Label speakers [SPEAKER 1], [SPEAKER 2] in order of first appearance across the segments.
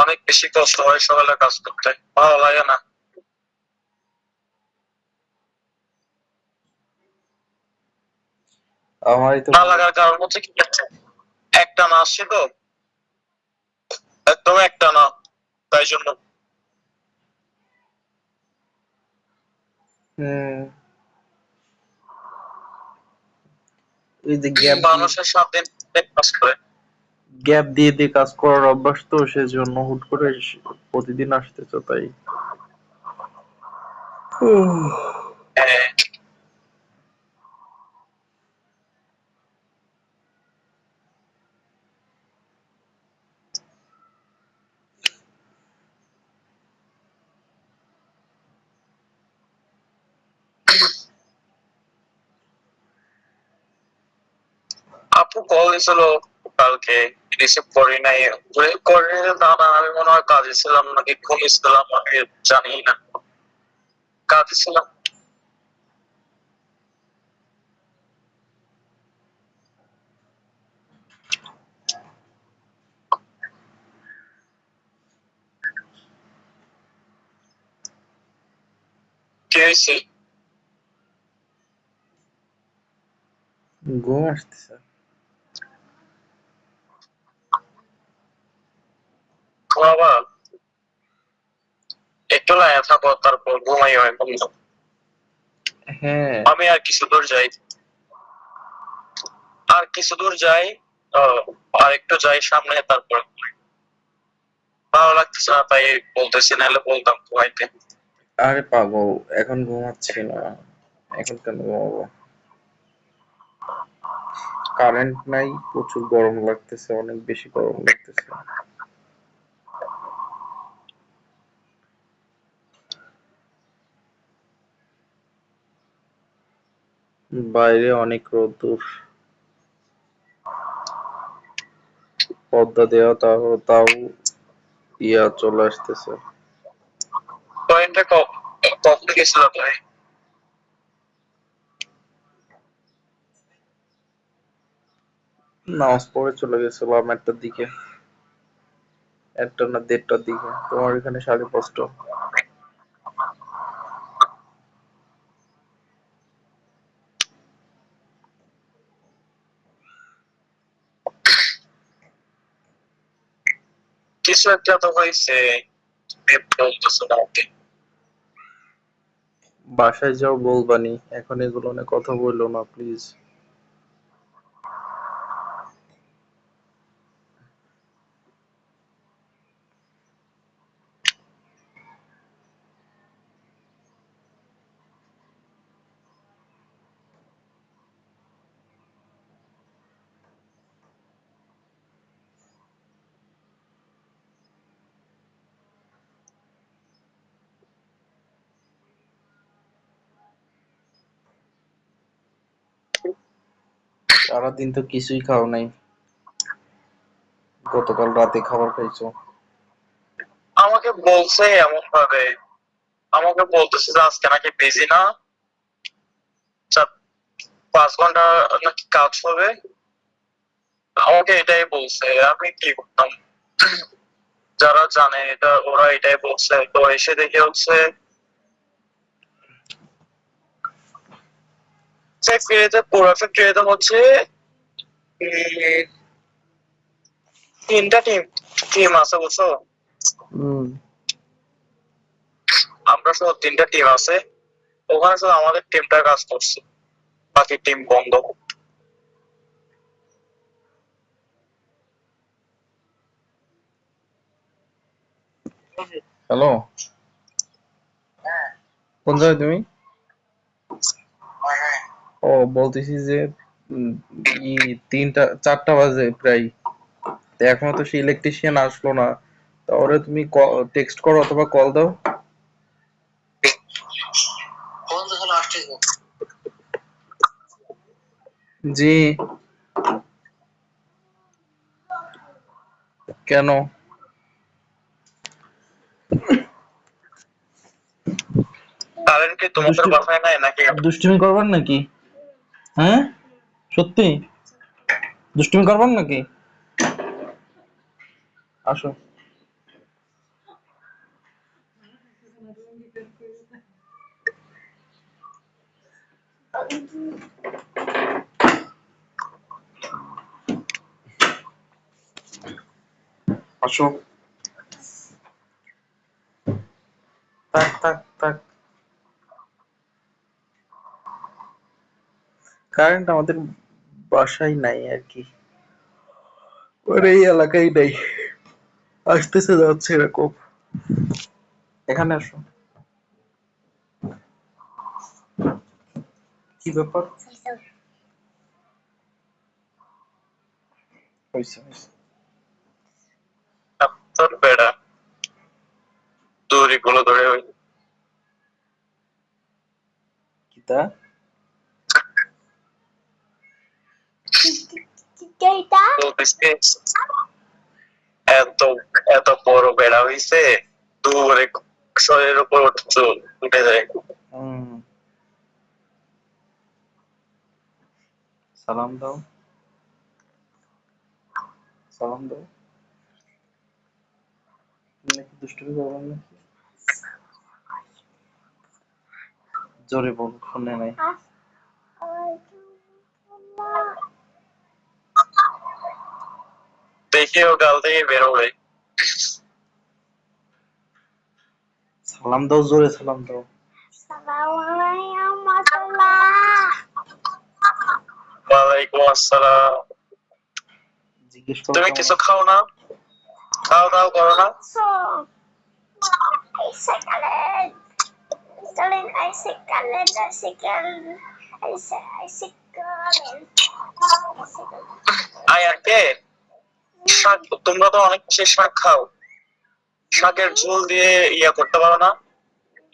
[SPEAKER 1] অনেক বেশি কষ্ট হয় সকালে কাজ করতে, ভালো লাগে না।
[SPEAKER 2] আমারই তো
[SPEAKER 1] না লাগার কারণ হচ্ছে কি, একটা না আসছে তো, একদম একটা না, তাই জন্য।
[SPEAKER 2] এই যে গ্যাপ
[SPEAKER 1] মানুষের 7 দিন কাজ করে,
[SPEAKER 2] গ্যাপ দিয়ে দিয়ে কাজ করার অভ্যাস তো, সেজন্য হুট করে প্রতিদিন আসতেছ তাই।
[SPEAKER 1] হ্যাঁ। আপু কল দিছিল কালকে, রিসিভ করি নাই। করে না, আমি মনে হয় কাজে ছিলাম নাকি ঘুমিয়েছিলাম, আমি জানি না। কাজে ছিলাম। কি হয়েছে?
[SPEAKER 2] ঘুম আসতেছে।
[SPEAKER 1] বাবা একটু লাইনে থাকো, তারপর ঘুমাই হয়।
[SPEAKER 2] হ্যাঁ,
[SPEAKER 1] আমি আর কিছু দূর যাই, আর কিছু দূর যাই, আর একটু যাই সামনে, তারপর ভালো লাগতেছে না তাই বলতেছি, নাহলে বলতাম ঘুমাইতে।
[SPEAKER 2] আরে পাগল, এখন ঘুমাচ্ছি না। এখন কেন ঘুমাবো? কারেন্ট নাই, প্রচুর গরম লাগতেছে, অনেক বেশি গরম লাগতেছে। বাইরে অনেক রোদ্দুর। পর্দা দেওয়া, তাও তাও চলে আসতেছে।
[SPEAKER 1] পয়েন্টটা কখন গেছিল ভাই?
[SPEAKER 2] নামাজ পড়ে চলে গেছিলাম 1টার দিকে, 1টা না 1:30টার দিকে। তোমার এখানে 5:30।
[SPEAKER 1] কিছু একটা তো হয়েছে, বলতেছে না ওকে।
[SPEAKER 2] বাসায় যাও বলবানি, এখন এগুলো নিয়ে কথা বললো না প্লিজ। সারাদিন তো কিছুই খাও নাই, গতকাল রাতে খাবার খাইছো।
[SPEAKER 1] আমাকে বলছে এমন ভাবে, আমাকে বলতেছে যে আজকে নাকি বিজি না, 5 ঘন্টা নাকি কাজ হবে, আমাকে এটাই বলছে। আমি কি করতাম, যারা জানে এটা ওরা এটাই বলছে, তো এসে দেখে হচ্ছে ফ্যাক্টরিতে, পুরো ফ্যাক্টরিতে হচ্ছে 3টা টিম আছে বুঝছো। আমরা সব 3টা টিম আছে, ওখানে শুধু আমাদের টিমটা কাজ করছে, বাকি টিম বন্ধ।
[SPEAKER 2] হ্যালো, কোন জায়গায় তুমি? ও, বলতেছি যে উম, 3টা 4টা বাজে প্রায়, তো এখনো তো সেই ইলেকট্রিশিয়ান আসলো না। তাহলে তুমি টেক্সট করো অথবা কল দাও। জি, কেন?
[SPEAKER 1] কারেন্ট কি তোমাদের
[SPEAKER 2] দুষ্টু
[SPEAKER 1] বাসায় নাই নাকি?
[SPEAKER 2] দুষ্টুমি করবার নাকি? হ্যাঁ, সত্যি দুষ্টুমি করবার নাকি? আসো। আসো। থাক থাক থাক। কারেন্ট আমাদের বাসায় নাই আর কি, ওর এই এলাকায় নাই, আসতেছে যাচ্ছে এরকম। এখানে আসো। কি ব্যাপার? হয়েছে হয়েছে।
[SPEAKER 1] তোর বেড়া দড়ি গুলো ধরে ওই
[SPEAKER 2] কিতা?
[SPEAKER 1] বলতেছে, এত এত বড় বেড়া হইছে, দূরে শরীরের উপর উঠে যায়।
[SPEAKER 2] হুম, সালাম দাও, সালাম দাও। তুমি নাকি দুষ্টুমি করবেন নাকি? জোরে বল, শুনে নাই।
[SPEAKER 1] দেখেও গাল থেকে বেরোবে।
[SPEAKER 2] সালাম দাও, জোরে সালাম দাও।
[SPEAKER 1] ওয়ালাইকুম আসসালাম।
[SPEAKER 2] জিজ্ঞেস করো
[SPEAKER 1] তুমি
[SPEAKER 2] কেমন
[SPEAKER 1] কিছু
[SPEAKER 2] আছো।
[SPEAKER 1] খাও না? খাও দাও করো না? আয়াকে শাক, তোমরা তো অনেক বেশি শাক খাও, শাকের ঝোল দিয়ে ইয়া করতে পারো না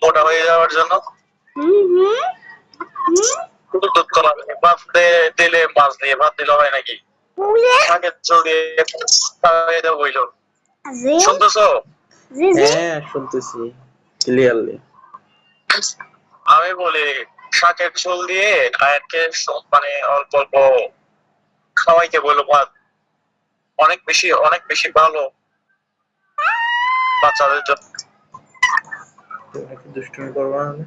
[SPEAKER 1] মোটা হয়ে যাওয়ার জন্য? শুধু দুধ কলা ভাত দিলে, মাছ দিয়ে ভাত দিলে হয় নাকি? শাকের ঝোল দিয়ে হয়ে যাবো বইল। শুনতেছো?
[SPEAKER 2] হ্যাঁ, শুনতেছি ক্লিয়ারলি।
[SPEAKER 1] আমি বলি শাকের ঝোল দিয়ে আয়াকে মানে অল্প অল্প খাওয়াইতে বললো ভাত, অনেক বেশি ভালো বাচ্চাদের জন্য।
[SPEAKER 2] তুমি নাকি দুষ্টুমি করবা না?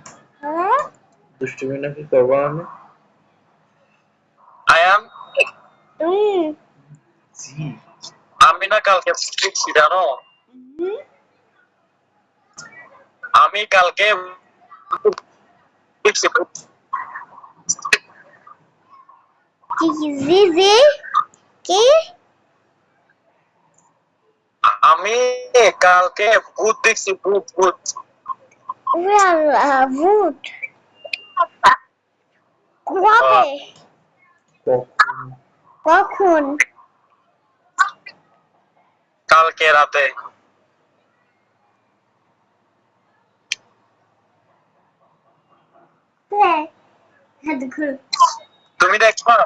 [SPEAKER 2] দুষ্টুমি নাকি করবা না?
[SPEAKER 1] আয়ান,
[SPEAKER 2] জি।
[SPEAKER 1] আমি না কালকে দেখছি জানো, আমি কালকে দেখছি, আমি কালকে ভূত দেখছি, ভূত ভূত।
[SPEAKER 3] ভূত
[SPEAKER 1] আহ,
[SPEAKER 3] কবে?
[SPEAKER 2] কখন?
[SPEAKER 3] কখন?
[SPEAKER 1] কালকে রাতে।
[SPEAKER 3] হ্যাঁ, হাত ঘুর।
[SPEAKER 1] তুমি দেখবা?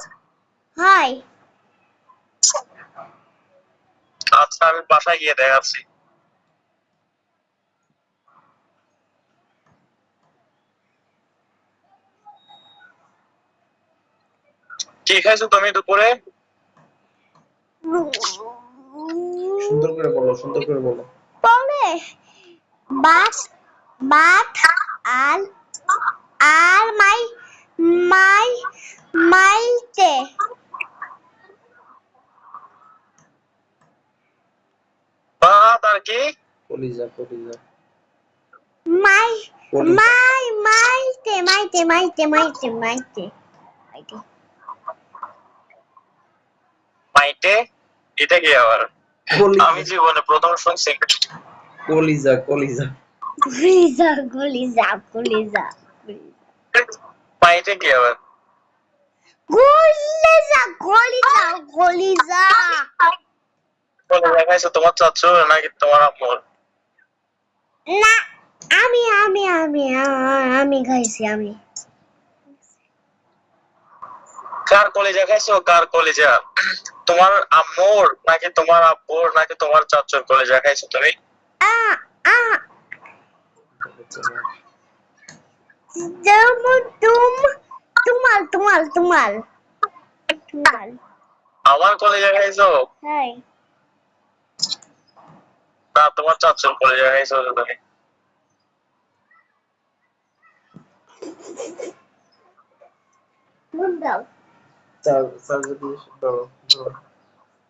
[SPEAKER 3] হাই,
[SPEAKER 1] আচ্ছা আমি বাসায় গিয়ে দেখাচ্ছি। কি খাইছো তুমি দুপুরে?
[SPEAKER 2] সুন্দর করে বলো, সুন্দর করে বলো।
[SPEAKER 3] বলে বাত বাত আর আর মাই মাইতে
[SPEAKER 1] ভাত আর কি?
[SPEAKER 2] কলিজা, কলিজা,
[SPEAKER 3] মাই
[SPEAKER 2] কলিজা।
[SPEAKER 3] মাইতে
[SPEAKER 1] মাইটে? এটা কি আবার? আমি
[SPEAKER 2] কলিজা,
[SPEAKER 1] জীবনে প্রথম শুনছি।
[SPEAKER 2] কলিজা, কলিজা।
[SPEAKER 3] কলিজা
[SPEAKER 1] মাইটে কি আবার?
[SPEAKER 3] কলিজা
[SPEAKER 1] কলিজা খাইছো তোমার চাচ্ছ নাকি তোমার আম্মুর?
[SPEAKER 3] না, আমি খাইছি আমি।
[SPEAKER 1] কার কলিজা খাইছো, কার কলিজা? তোমার আম্মুর নাকি তোমার আব্বুর নাকি তোমার চাচ্চুর কলিজা খাইছো তুমি?
[SPEAKER 3] আ আ যেমন তুমাল তুমাল তুমাল তুমাল
[SPEAKER 1] আমার কলেজে খাইছো?
[SPEAKER 3] হ্যাঁ
[SPEAKER 1] না, তোমার চাচুর কলেজে খাইছো তুমি।
[SPEAKER 3] মুন দাও
[SPEAKER 2] স্যার স্যার যদি ধরো ধরো।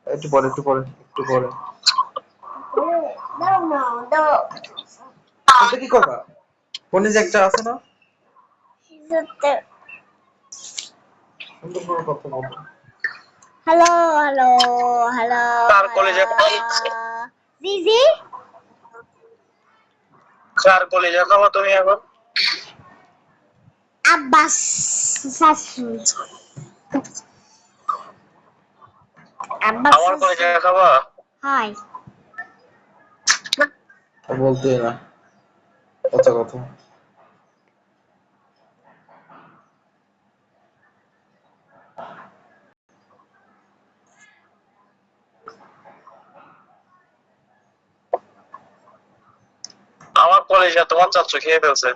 [SPEAKER 2] একটু পরে একটু পরে একটু পরে
[SPEAKER 3] দাও না দাও
[SPEAKER 2] এটা কি কথা ফোনে যে একটা আছে না
[SPEAKER 3] সত্য
[SPEAKER 2] সুন্দর করে কথা বলো
[SPEAKER 3] হ্যালো হ্যালো হ্যালো
[SPEAKER 1] কার কলেজে
[SPEAKER 3] দিদি
[SPEAKER 1] কার কলেজে খাবো তুমি এখন?
[SPEAKER 3] আব্বাস শাশু আব্বাস
[SPEAKER 1] আমার কলেজে খাবা?
[SPEAKER 3] হাই
[SPEAKER 2] বলতে না কথা কথা
[SPEAKER 1] আমার কলেজে তোমার চাচু খেয়ে ফেলছে।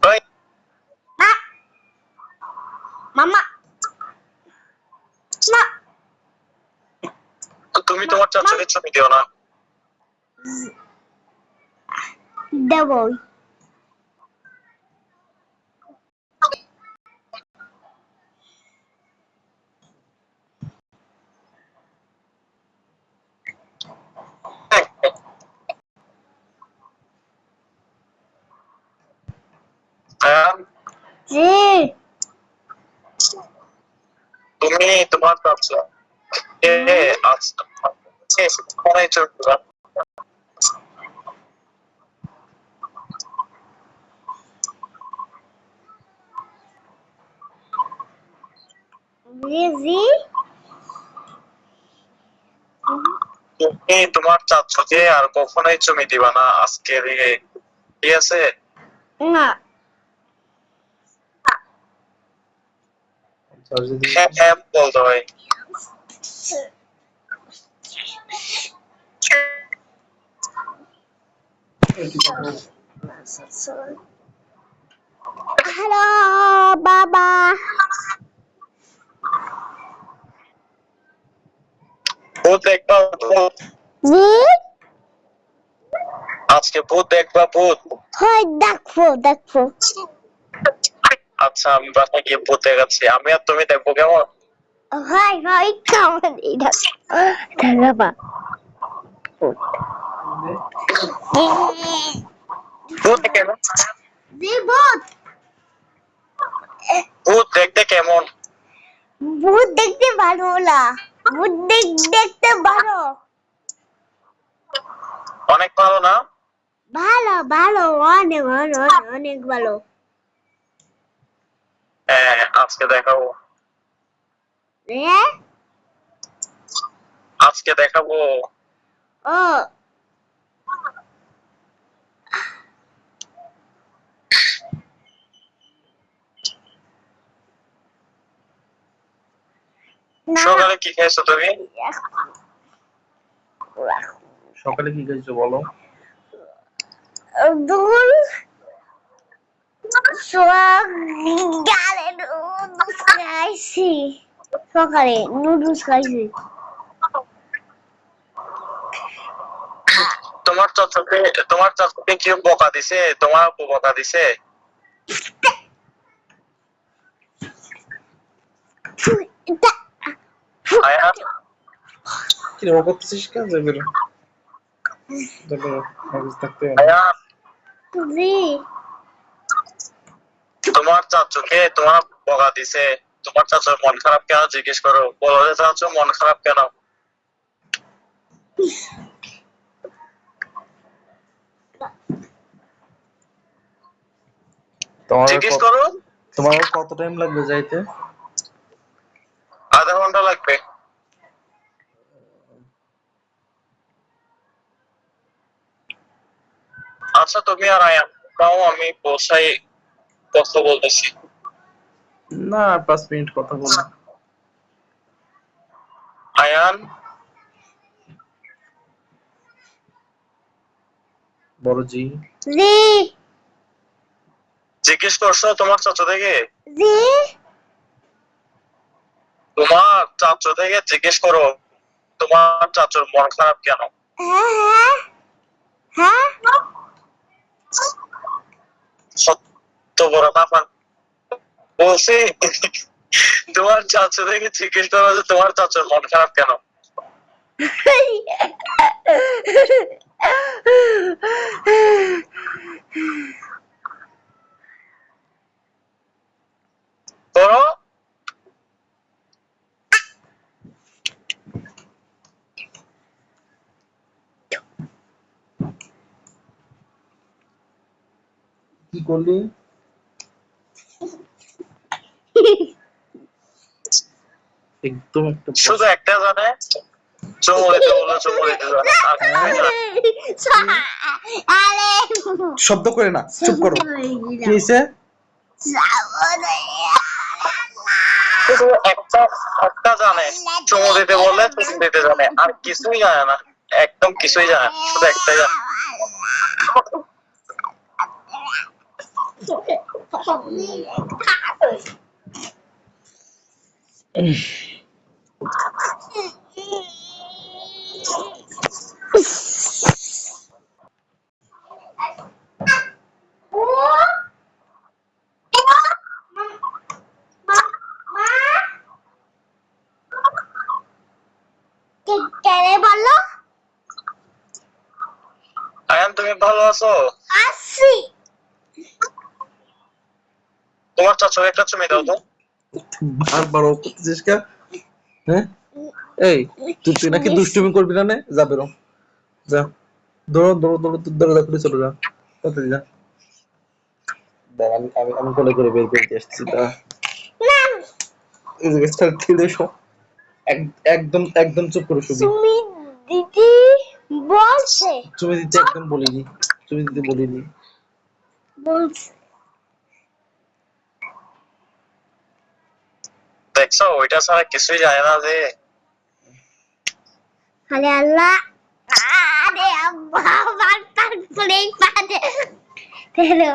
[SPEAKER 1] ওই,
[SPEAKER 3] মামা মা
[SPEAKER 1] তুমি তোমার চাচুকে ছবি দিও না।
[SPEAKER 3] দেবো
[SPEAKER 1] হ্যাঁ,
[SPEAKER 3] জি
[SPEAKER 1] তুমি তোমার চাচু আচ্ছা ফোনে চলবে।
[SPEAKER 3] জি জি
[SPEAKER 1] তুমি তোমার চাচুকে আর কখনোই চুমি দিবা না আজকে ঠিক আছে?
[SPEAKER 3] না
[SPEAKER 2] স্যার যদি
[SPEAKER 1] হ্যাঁ হ্যাঁ বলতে হয়।
[SPEAKER 3] হ্যালো বাবা
[SPEAKER 1] ভূত দেখবা ভূত?
[SPEAKER 3] জি
[SPEAKER 1] আজকে ভূত দেখবা ভূত?
[SPEAKER 3] হয় দেখবো দেখবো
[SPEAKER 1] আচ্ছা, আমি বাসায় গিয়ে ভূত দেখাচ্ছি, আমি আর তুমি দেখবো কেমন?
[SPEAKER 3] হয় হয় কেমন এটা বাবা
[SPEAKER 1] ভূত কেমন?
[SPEAKER 3] জি ভূত
[SPEAKER 1] ভূত দেখতে কেমন?
[SPEAKER 3] ভূত দেখতে ভালো না ভূত দেখতে ভালো
[SPEAKER 1] অনেক ভালো না?
[SPEAKER 3] ভালো ভালো অনেক ভালো অনেক ভালো
[SPEAKER 1] হ্যাঁ, আজকে দেখাবো।
[SPEAKER 3] হ্যাঁ
[SPEAKER 1] আজকে দেখাবো।
[SPEAKER 3] ও না
[SPEAKER 1] সকালে কি খেয়েছো তুমি?
[SPEAKER 2] সকালে কি খাইছো বলো
[SPEAKER 3] দুল সকালে নুডলস খাইছি সকালে নুডলস খাইছি
[SPEAKER 1] তোমার চাচুকে কি বকা দিছে? তোমার আপু বকা দিছে? আয়া,
[SPEAKER 2] কি রে করতেছিস কেন যাবে যাবে অফিস থাকতে
[SPEAKER 1] আয়া,
[SPEAKER 3] জি
[SPEAKER 1] তোমার চাচুকে তোমার বকা দিছে? তোমার চাচুর মন খারাপ কেন জিজ্ঞেস করো, বলো যে চাচু মন খারাপ কেন?
[SPEAKER 2] তোমার
[SPEAKER 1] জিজ্ঞেস করো।
[SPEAKER 2] তোমার কত টাইম লাগবে যাইতে
[SPEAKER 1] আধা ঘন্টা লাগবে। আচ্ছা, তুমি আর আয়া তাও আমি বসাই কথা বলতেছি।
[SPEAKER 2] না 5 মিনিট কথা বলবো
[SPEAKER 1] আয়ান,
[SPEAKER 2] বড় জি।
[SPEAKER 3] জি
[SPEAKER 1] জিজ্ঞেস করছো তোমার চাচা থেকে?
[SPEAKER 3] জি
[SPEAKER 1] তোমার চাচা থেকে জিজ্ঞেস করো তোমার চাচুর মন খারাপ কেন?
[SPEAKER 3] হ্যাঁ হ্যাঁ হ্যাঁ
[SPEAKER 1] সত্য বড় না পান বলছি তোমার চাচা থেকে জিজ্ঞেস করো যে তোমার চাচুর মন খারাপ কেন? করো।
[SPEAKER 2] কি করলি? একদম একটা
[SPEAKER 1] শুধু একটা জানে চুমু দিতে বললে চুমু দিতে জানে আর কিছুই জানে না।
[SPEAKER 3] আরে
[SPEAKER 2] শব্দ করে না, চুপ করো। কি হয়েছে?
[SPEAKER 1] শুধু একটা একটা জানে চুমু দিতে বললে চুমু দিতে জানে আর কিছুই জানে না, একদম কিছুই জানে না, শুধু একটাই জানে।
[SPEAKER 3] বলো
[SPEAKER 1] আয়ান তুমি ভালো আছো?
[SPEAKER 3] আসি
[SPEAKER 1] তোমার চাচুর একটা চুমি দাও তো।
[SPEAKER 2] বারবার ও করতেছিস কে? হ্যাঁ, এই তুই নাকি দুষ্টুমি করবি না? যা বেরো, যা, দৌড়ো দৌড়ো দৌড়ো, তোর দরজা খুলে চলে যা, তাড়াতাড়ি যা। দাঁড়া, আমি আমি আমি কোলে করে বের করে দিয়ে আসছি। দাঁড়া, এই যে স্টার ছেড়ে এসো। একদম একদম চুপ করে শুবি।
[SPEAKER 3] তুমি দিদি বলছে
[SPEAKER 2] চুমি দিতে একদম বলিনি, চুমি দিতে বলিনি।
[SPEAKER 3] বলছে
[SPEAKER 1] দেখছো ওইটা ছাড়া কিছুই জানে না যে।
[SPEAKER 3] আরে আল্লাহ আরে আব্বা আমার তারপরেই পারে হ্যালো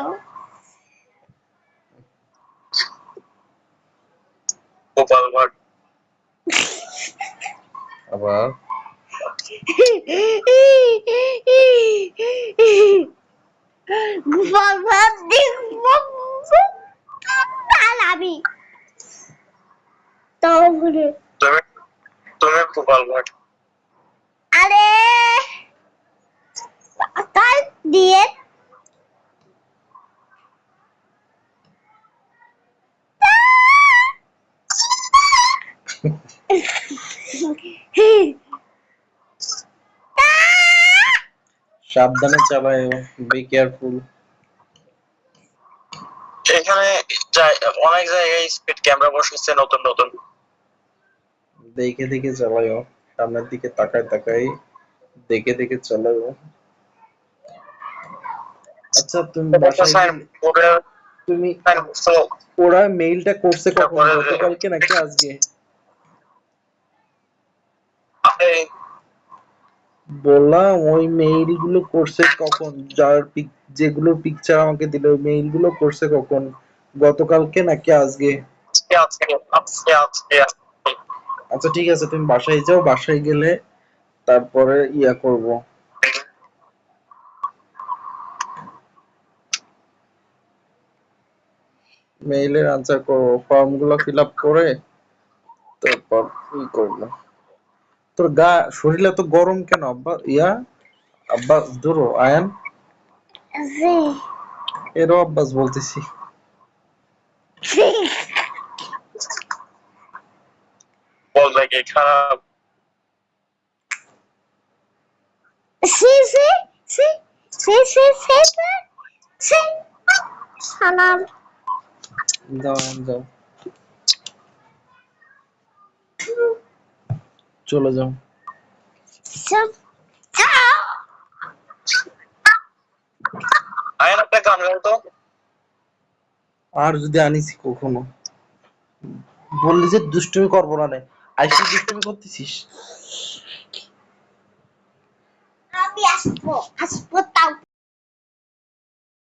[SPEAKER 1] গোপাল ভাট
[SPEAKER 2] আবার
[SPEAKER 3] গোপাল ভাত দেখবো আমি তাহলে
[SPEAKER 1] তুমি তুমি গোপাল ভাট
[SPEAKER 3] আরে তার দিয়ে
[SPEAKER 2] সাবধানে চালায়, বি কেয়ারফুল।
[SPEAKER 1] এখানে অনেক জায়গায় স্পিড ক্যামেরা বসেছে নতুন নতুন।
[SPEAKER 2] দেখে দেখে চালায়ও, সামনের দিকে তাকায় তাকাই দেখে দেখে চালায়ও। আচ্ছা তুমি বাসায় তুমি ওরা মেইলটা করছে কখন, গতকালকে নাকি আজকে? বললাম ওই মেইল গুলো করছে কখন, যেগুলো পিকচার আমাকে দিল, ওই মেইল গুলো করছে কখন, গতকালকে নাকি আজকে? আচ্ছা ঠিক আছে, তুমি বাসায় যাও, বাসায় গেলে তারপরে ইয়া করব। মেইলের আনসার করবো, ফর্ম গুলো ফিল আপ করে তারপর ই করবো। তোর শরীরে তো গরম কেন আব্বা? আব্বা ধরো আয়ান, এরও আব্বাস বলতেছি।
[SPEAKER 1] বলবে কি খারাপ?
[SPEAKER 3] সি সি সি সি সি সি সি সালাম
[SPEAKER 2] যাও আয়ান, যাও, চলে যাও।
[SPEAKER 3] সব
[SPEAKER 1] আয়ান একটা গান গাও তো।
[SPEAKER 2] আর যদি আনিছি কখনো বললি যে দুষ্টুমি করবো না, আইসি দুষ্টুমি করতেছিস।
[SPEAKER 3] আমি আসবো আসবো